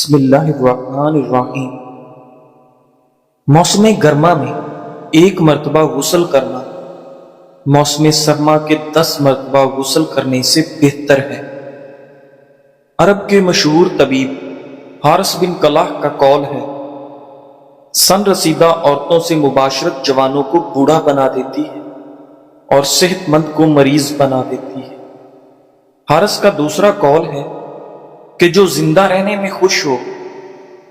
بسم اللہ الرحمن الرحیم۔ موسم گرما میں 1 مرتبہ غسل کرنا موسم سرما کے 10 مرتبہ غسل کرنے سے بہتر ہے۔ عرب کے مشہور طبیب حارث بن کلاہ کا قول ہے، سن رسیدہ عورتوں سے مباشرت جوانوں کو بوڑھا بنا دیتی ہے اور صحت مند کو مریض بنا دیتی ہے۔ حارث کا دوسرا قول ہے کہ جو زندہ رہنے میں خوش ہو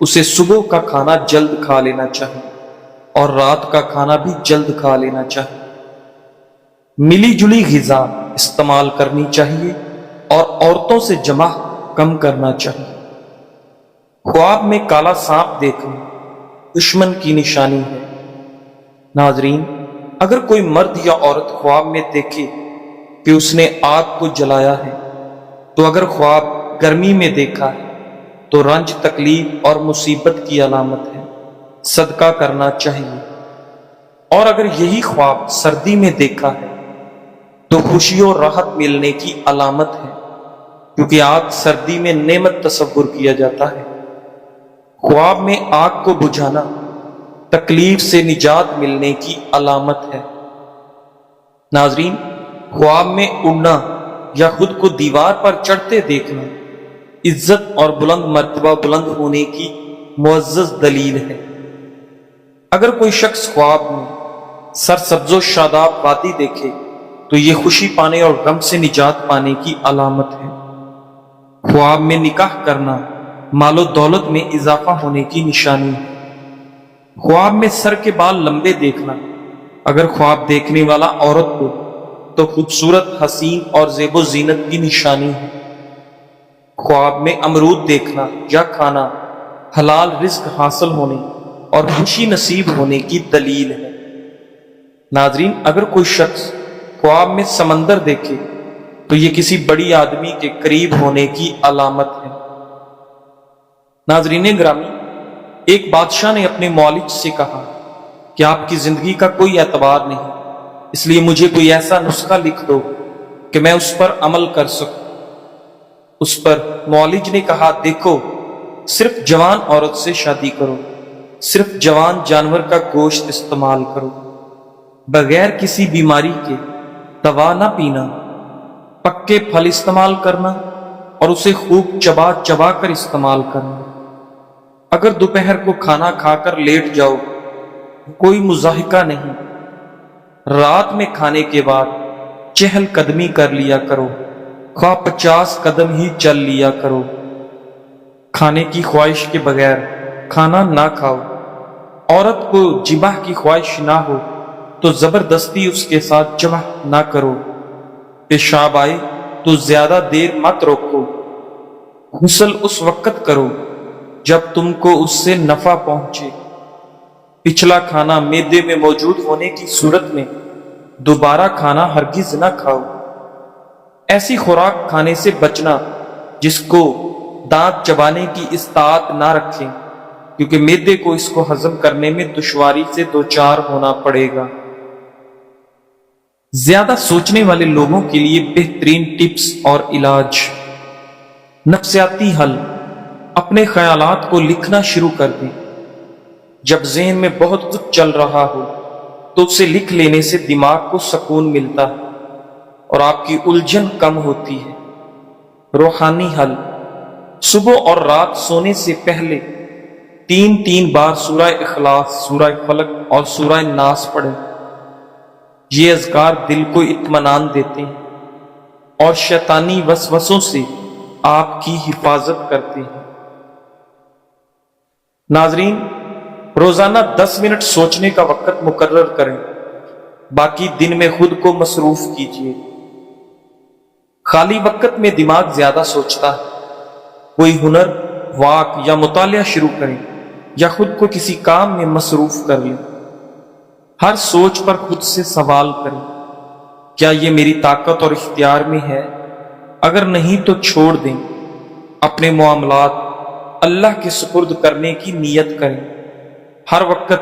اسے صبح کا کھانا جلد کھا لینا چاہیے اور رات کا کھانا بھی جلد کھا لینا چاہیے۔ ملی جلی غذا استعمال کرنی چاہیے اور عورتوں سے جمع کم کرنا چاہیے۔ خواب میں کالا سانپ دیکھنا دشمن کی نشانی ہے۔ ناظرین، اگر کوئی مرد یا عورت خواب میں دیکھے کہ اس نے آگ کو جلایا ہے تو اگر خواب گرمی میں دیکھا ہے تو رنج، تکلیف اور مصیبت کی علامت ہے، صدقہ کرنا چاہیے۔ اور اگر یہی خواب سردی میں دیکھا ہے تو خوشی اور راحت ملنے کی علامت ہے، کیونکہ آگ سردی میں نعمت تصور کیا جاتا ہے۔ خواب میں آگ کو بجھانا تکلیف سے نجات ملنے کی علامت ہے۔ ناظرین، خواب میں اڑنا یا خود کو دیوار پر چڑھتے دیکھنا عزت اور بلند مرتبہ بلند ہونے کی معزز دلیل ہے۔ اگر کوئی شخص خواب میں سرسبز و شاداب وادی دیکھے تو یہ خوشی پانے اور غم سے نجات پانے کی علامت ہے۔ خواب میں نکاح کرنا مال و دولت میں اضافہ ہونے کی نشانی ہے۔ خواب میں سر کے بال لمبے دیکھنا اگر خواب دیکھنے والا عورت کو تو خوبصورت، حسین اور زیب و زینت کی نشانی ہے۔ خواب میں امرود دیکھنا یا کھانا حلال رزق حاصل ہونے اور خوشی نصیب ہونے کی دلیل ہے۔ ناظرین، اگر کوئی شخص خواب میں سمندر دیکھے تو یہ کسی بڑی آدمی کے قریب ہونے کی علامت ہے۔ ناظرین گرامی، ایک بادشاہ نے اپنے معالج سے کہا کہ آپ کی زندگی کا کوئی اعتبار نہیں، اس لیے مجھے کوئی ایسا نسخہ لکھ دو کہ میں اس پر عمل کر سکوں۔ اس پر معالج نے کہا، دیکھو، صرف جوان عورت سے شادی کرو، صرف جوان جانور کا گوشت استعمال کرو، بغیر کسی بیماری کے دوا نہ پینا، پکے پھل استعمال کرنا اور اسے خوب چبا چبا کر استعمال کرنا۔ اگر دوپہر کو کھانا کھا کر لیٹ جاؤ کوئی مضاحکہ نہیں، رات میں کھانے کے بعد چہل قدمی کر لیا کرو، خواہ 50 قدم ہی چل لیا کرو۔ کھانے کی خواہش کے بغیر کھانا نہ کھاؤ۔ عورت کو جماع کی خواہش نہ ہو تو زبردستی اس کے ساتھ جماع نہ کرو۔ پیشاب آئے تو زیادہ دیر مت روکو۔ غسل اس وقت کرو جب تم کو اس سے نفع پہنچے۔ پچھلا کھانا معدے میں موجود ہونے کی صورت میں دوبارہ کھانا ہرگز نہ کھاؤ۔ ایسی خوراک کھانے سے بچنا جس کو دانت چبانے کی استطاعت نہ رکھیں، کیونکہ معدے کو اس کو ہضم کرنے میں دشواری سے دوچار ہونا پڑے گا۔ زیادہ سوچنے والے لوگوں کے لیے بہترین ٹپس اور علاج۔ نفسیاتی حل: اپنے خیالات کو لکھنا شروع کر دیں۔ جب ذہن میں بہت کچھ چل رہا ہو تو اسے لکھ لینے سے دماغ کو سکون ملتا ہے اور آپ کی الجھن کم ہوتی ہے۔ روحانی حل: صبح اور رات سونے سے پہلے 3 بار سورہ اخلاص، سورہ فلق اور سورہ ناس پڑھیں۔ یہ اذکار دل کو اطمینان دیتے ہیں اور شیطانی وسوسوں سے آپ کی حفاظت کرتے ہیں۔ ناظرین، روزانہ 10 منٹ سوچنے کا وقت مقرر کریں، باقی دن میں خود کو مصروف کیجیے۔ خالی وقت میں دماغ زیادہ سوچتا ہے۔ کوئی ہنر، واک یا مطالعہ شروع کریں یا خود کو کسی کام میں مصروف کر لیں۔ ہر سوچ پر خود سے سوال کریں، کیا یہ میری طاقت اور اختیار میں ہے؟ اگر نہیں تو چھوڑ دیں۔ اپنے معاملات اللہ کے سپرد کرنے کی نیت کریں۔ ہر وقت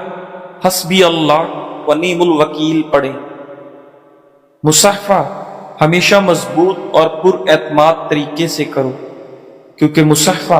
حسبی اللہ و نعم الوکیل پڑھیں۔ مصافحہ ہمیشہ مضبوط اور پر اعتماد طریقے سے کرو، کیونکہ مصافحہ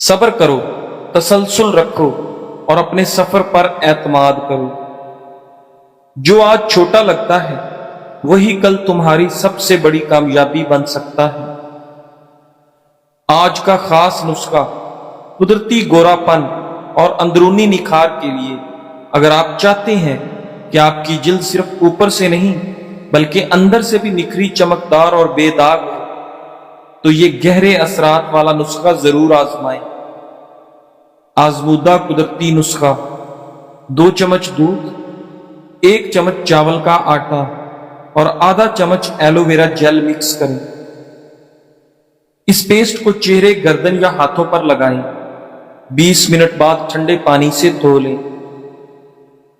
صبر کرو، تسلسل رکھو اور اپنے سفر پر اعتماد کرو۔ جو آج چھوٹا لگتا ہے وہی کل تمہاری سب سے بڑی کامیابی بن سکتا ہے۔ آج کا خاص نسخہ قدرتی گورا پن اور اندرونی نکھار کے لیے، اگر آپ چاہتے ہیں کہ آپ کی جلد صرف اوپر سے نہیں بلکہ اندر سے بھی نکھری، چمکدار اور بے داغ ہو، تو یہ گہرے اثرات والا نسخہ ضرور آزمائیں۔ آزمودہ قدرتی نسخہ: 2 چمچ دودھ، 1 چمچ چاول کا آٹا اور آدھا چمچ ایلو ویرا جیل مکس کریں۔ اس پیسٹ کو چہرے، گردن یا ہاتھوں پر لگائیں۔ 20 منٹ بعد ٹھنڈے پانی سے دھو لیں۔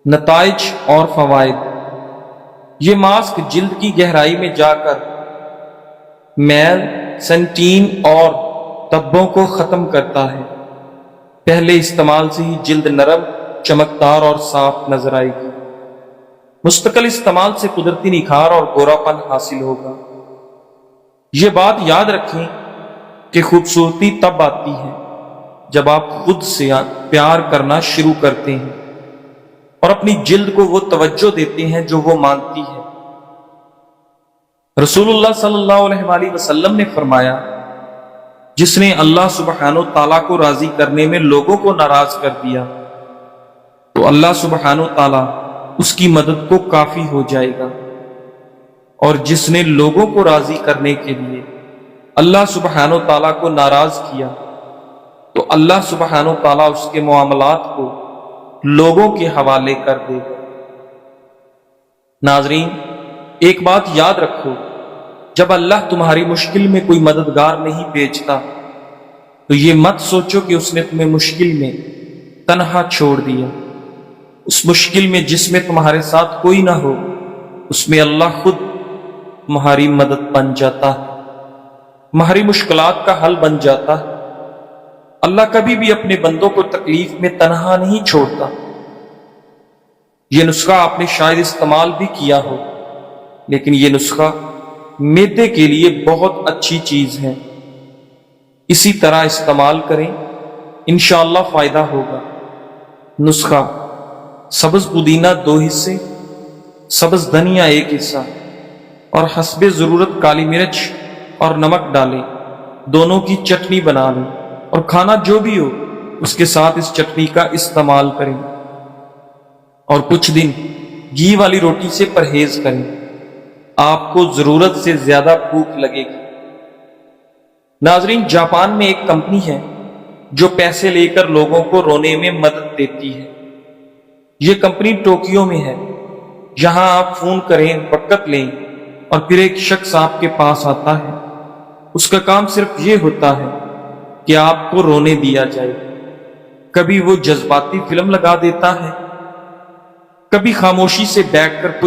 نتائج اور فوائد: یہ ماسک جلد کی گہرائی میں جا کر میل، سنٹین اور دھبوں کو ختم کرتا ہے۔ پہلے استعمال سے ہی جلد نرم، چمکدار اور صاف نظر آئے گی۔ مستقل استعمال سے قدرتی نکھار اور گورا پن حاصل ہوگا۔ یہ بات یاد رکھیں کہ خوبصورتی تب آتی ہے جب آپ خود سے پیار کرنا شروع کرتے ہیں اور اپنی جلد کو وہ توجہ دیتے ہیں جو وہ مانگتی ہے۔ رسول اللہ صلی اللہ علیہ وآلہ وسلم نے فرمایا، جس نے اللہ سبحانہ تعالیٰ کو راضی کرنے میں لوگوں کو ناراض کر دیا تو اللہ سبحانہ تعالیٰ اس کی مدد کو کافی ہو جائے گا، اور جس نے لوگوں کو راضی کرنے کے لیے اللہ سبحانہ تعالیٰ کو ناراض کیا تو اللہ سبحانہ تعالیٰ اس کے معاملات کو لوگوں کے حوالے کر دے گا۔ ناظرین، ایک بات یاد رکھو، جب اللہ تمہاری مشکل میں کوئی مددگار نہیں بھیجتا تو یہ مت سوچو کہ اس نے تمہیں مشکل میں تنہا چھوڑ دیا۔ اس مشکل میں جس میں تمہارے ساتھ کوئی نہ ہو، اس میں اللہ خود تمہاری مدد بن جاتا ہے، تمہاری مشکلات کا حل بن جاتا ہے۔ اللہ کبھی بھی اپنے بندوں کو تکلیف میں تنہا نہیں چھوڑتا۔ یہ نسخہ آپ نے شاید استعمال بھی کیا ہو، لیکن یہ نسخہ معدے کے لیے بہت اچھی چیز ہے۔ اسی طرح استعمال کریں، انشاءاللہ فائدہ ہوگا۔ نسخہ: سبز پودینہ 2 حصے، سبز دھنیا 1 حصہ اور حسب ضرورت کالی مرچ اور نمک ڈالیں۔ دونوں کی چٹنی بنا لیں اور کھانا جو بھی ہو اس کے ساتھ اس چٹنی کا استعمال کریں، اور کچھ دن گھی والی روٹی سے پرہیز کریں۔ آپ کو ضرورت سے زیادہ بھوک لگے گی۔ ناظرین، جاپان میں ایک کمپنی ہے جو پیسے لے کر لوگوں کو رونے میں مدد دیتی ہے۔ یہ کمپنی ٹوکیو میں ہے۔ یہاں آپ فون کریں، وقت لیں اور پھر ایک شخص آپ کے پاس آتا ہے۔ اس کا کام صرف یہ ہوتا ہے کہ آپ کو رونے دیا جائے۔ کبھی وہ جذباتی فلم لگا دیتا ہے، کبھی خاموشی سے بیٹھ کر کوئی